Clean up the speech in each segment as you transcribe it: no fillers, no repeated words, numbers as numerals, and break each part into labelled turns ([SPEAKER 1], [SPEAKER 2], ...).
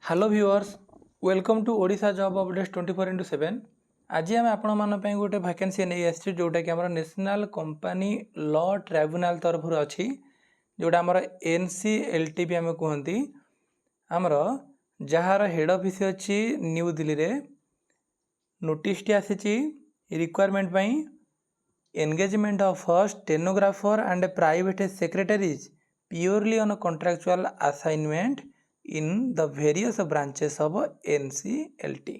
[SPEAKER 1] Hello viewers welcome to Odisha job updates 24x7। आज आम आपण गोटे वैकेंसी नहीं आसी जोटा कि आम नेशनल कंपनी लॉ ट्राइब्यूनल तरफ अच्छी जोटा आम NCLT भी आम कहती आमर जार हेड ऑफिस अच्छी न्यू दिल्ली रे नोटिस टी आसी requirement engagement of stenographer and private secretaries purely on contractual assignment in the various branches of NCLT।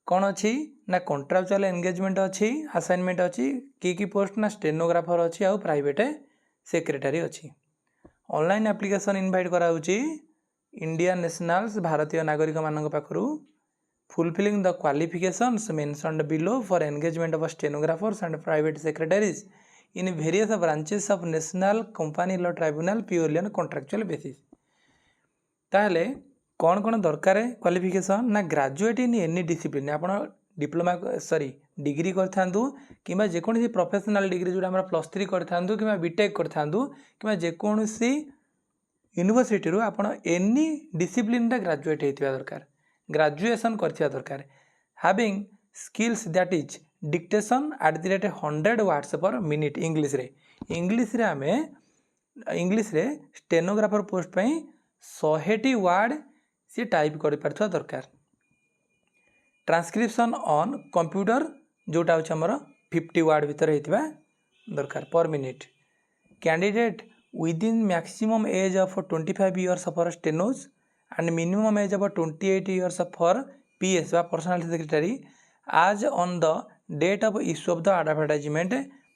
[SPEAKER 1] कौन अच्छी ना कॉन्ट्रैक्चुअल एंगेजमेंट अच्छी असाइनमेंट अच्छी की पोस्ट ना स्टेनोग्राफर अच्छी आउ प्राइवेट सेक्रेटरी अच्छी। ऑनलाइन एप्लिकेशन इनवाइट कराउची इंडियन नेशनल्स भारतीय नागरिक मानक पाखरु fulfilling the qualifications mentioned below for engagement of stenographers and private secretaries in various branches of national company law tribunal purely on contractual basis. ताहले कौन कौन दरकार क्वालिफिकेशन ना ग्रेजुएट इन एनी डिसिप्लिन आप डिप्लोमा डिग्री करूँ कि जेकोसी professional degree जो +3 करूँ कि बीटेक करूँ कि जेकोसी यूनिवर्सिटी आप एनी डिसिप्लिन ग्रेजुएट होता दरकार ग्रेजुएशन करथिबा दरकार having skills that is dictation @100 words per minute English रे आमे इंग्लिश रे स्टेनोग्राफर पोस्ट पे 100 वर्ड सी टाइप कर पारथुवा दरकार। ट्रांसक्रिप्शन ऑन कंप्यूटर जोटा होछ हमर 50 वर्ड भीतर हेतिबा दरकार पर minute. Candidate within maximum age of 25 years for stenos and minimum age of 28 years for PS वा personal secretary as on the date of issue of the advertisement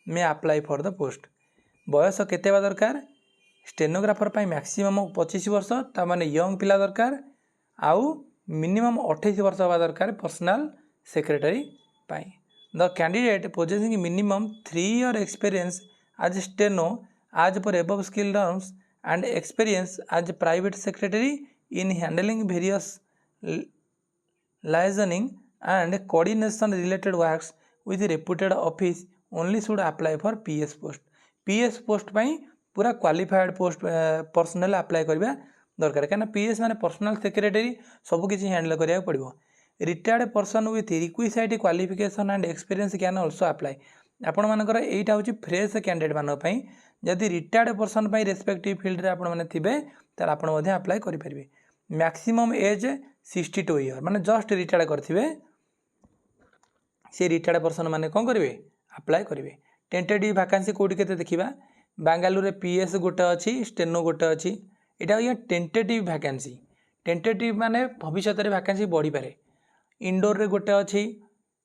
[SPEAKER 1] may apply for the post. बयस केते बा दरकार stenographer पाई maximum 25 वर्ष ता माने young पिला दरकार आउ मिनिमम 28 वर्ष हवा दरकार पर्सनल सेक्रेटरी पाई। The candidate possessing minimum 3 year experience as steno as per above skill terms and experience as private secretary in handling various liaisoning and coordination related works with reputed office only should apply for PS post पाई पूरा qualified post personal apply करबा दरकार कहीं PS माने personal secretary सब किसी handle करिया पड़ो। Retired person with requisite qualification and experience can also apply. आपण मानकर एटा होची फ्रेश कैंडिडेट मान पई जदि रिटायर्ड पर्सन पई रेस्पेक्टिव फील्ड रे आपण माने थिबे त आपण मध्ये अप्लाई करि परिबे। मैक्सिमम एज 62 ईयर माने जस्ट रिटायर्ड करथिबे से रिटायर्ड पर्सन माने कोन करिवे अप्लाई करिवे। टेंटेटिव वैकेंसी कोडी केते देखिबा बेंगलुरु रे PS गोटे अच्छी स्टेनो गोटे अच्छी यहाँ ये टेंटेटिव वैकेंसी टेंटेटिव माने भविष्य में वैकेंसी बढ़ी पारे। इंडोर रे गोटे अच्छी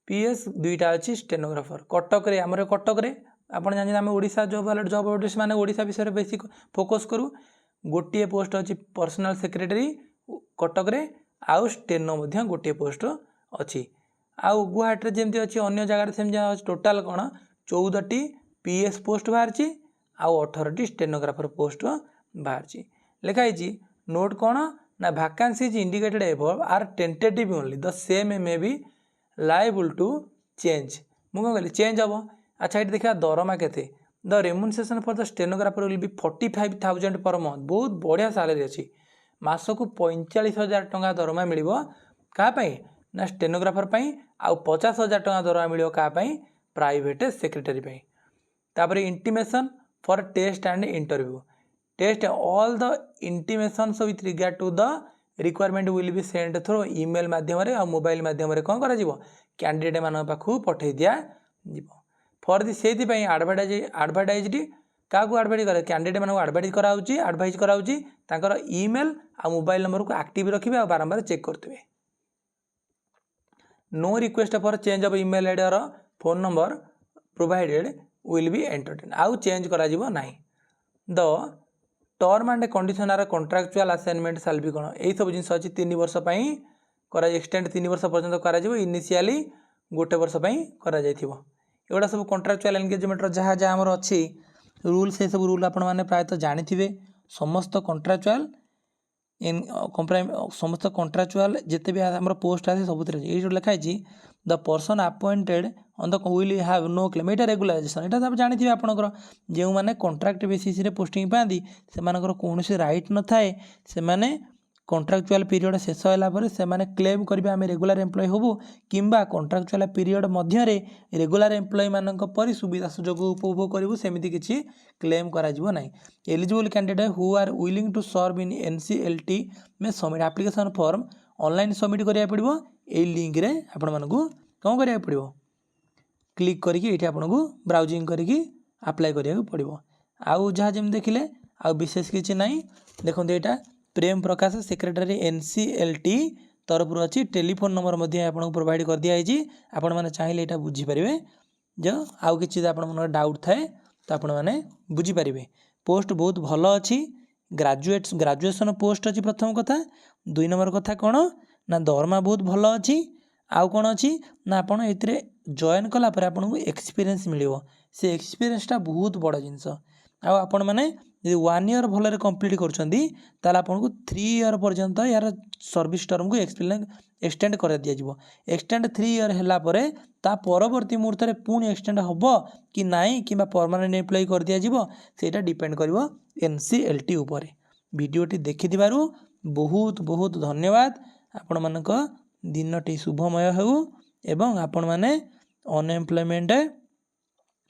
[SPEAKER 1] PS दुईटा अच्छी स्टेनोग्राफर कटक रे आमर कटक रे आप जानते आम ओडिशा जॉब अपडेट्स माने ओडिशा विषय बेसी फोकस करूँ गोटे पोस्ट अच्छी पर्सनल सेक्रेटरी कटक रे आउ स्टेनो मध्य गोटे पोस्ट अच्छी आउ गुवाहाटी जमी अच्छी अन्य जगह सेमती टोटाल कौन 14टी PS पोस्ट बाहर आउ 18टी स्टेनोग्राफर पोस्ट बाहर लिखाई नोट कौन ना vacancies indicated above are tentative only the same may be liable to change मुझे कहली चेंज हम। अच्छा ये देखा दरमा केते the remuneration for the stenographer will be 45,000 per month बहुत बढ़िया सैलरी अच्छी मास को 45,000 टंका दरमा मिल क्या ना स्टेनोग्राफर पाई आउ 50,000 टंका दरमा मिल क्या प्राइवेट सेक्रेटरी पाई। तापर intimation for test and interview test all the intimations with regard to the requirement will be send through email माध्यम और मोबाइल माध्यम कौन कर कैंडिडेट मान पाखु पठे दिया फॉर दि से आडभाटाइज क्या आडभाटाइज कर कैंडिडेट मानक आडभाइज कराऊँच ईमेल आ मोबाइल नंबर को एक्टिव रखिए और बारंबार चेक करेंगे। No request for change of email ID और phone number provided will be entertain आउ चेंज करा जीवो नाही। The term and condition are contractual assignment साल भी कौन यही सब जिन अच्छी 3 वर्ष करा एक्सटेंड 3 वर्ष पर्यंत करा इनिशियली गोटे वर्ष करा एगुड़ा सब कॉन्ट्रैक्चुअल एंगेजमेंट जहाँ जहाँ आमर अच्छी रूल से सब रूल आपण मैंने प्रायतः जानी समस्त कॉन्ट्रैक्चुअल समस्त कॉन्ट्रैक्चुअल जिते भी आम पोस्ट आसे सब ये जो लिखाई the person appointed on the will have no claim यहाँ रेगुलाइजेशन यहाँ आप जानते आपंकर जो मैंने कॉन्ट्रैक्ट बेसिस रे पोस्टिंग पाती से कौन रईट न थाए से कॉन्ट्रैक्चुअल पीरियड शेष होला पर से माने क्लेम करिवे आमे रेगुलर एम्प्लॉय होबु किंबा कॉन्ट्रैक्चुअल पीरियड मध्य रे रेगुलर एम्प्लॉय मानक परि सुविधा सुजोग उपभोग करिवु सेमिति किछि क्लेम करा जिवो नै। Eligible candidate who are willing to serve in NCLT may submit application form online submit करिया पड़िबो। ए लिंक रे आपण मानकु कोन करिया पड़िबो क्लिक करिकि एठी आपनकु ब्राउजिंग करिकि अप्लाई करिया पड़िबो। आउ जहा जेम देखिले आउ विशेष किछि नै देखों एटा प्रेम प्रकाश सेक्रेटरी एनसीएलटी तरफ अच्छी टेलीफोन नंबर आपको प्रोवाइड कर दिखाई आपण मैंने चाहिए यहाँ बुझीपारे जो आउ कि मन डाउट थाए तो आपण मैंने बुझीपारे। पोस्ट बहुत भल अच्छी ग्राजुएशन पोस्ट अच्छी प्रथम कथा। 2 नंबर कथा कौन ना दरमा बहुत भल अच्छी आउ कौन अच्छी ना आपड़ ए जॉइन कलापर आपको एक्सपीरियंस मिल से एक्सपीरियंसटा बहुत बड़ जिनस आपण मैंने यदि 1 ईयर भल कंप्लीट कर आपको 3 ईयर पर्यंत यार सर्विस टर्म को एक्सटेंड कर दिया एक्सटेंड 3 ईयर है परवर्ती मुहूर्त में पुणी एक्सटेंड हम कि नाई कि परमानेंट एम्प्लॉय कर दिया सेटा डिपेंड कर एनसीएलटी उपर। वीडियोटी देखि बहुत बहुत धन्यवाद। आपण मानक दिनटी शुभमय हो एवं आपण माने अनएम्प्लॉयमेंट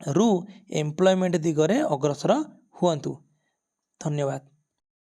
[SPEAKER 1] रु एम्प्लॉयमेंट दिगरे अग्रसर हुअन्तु। धन्यवाद।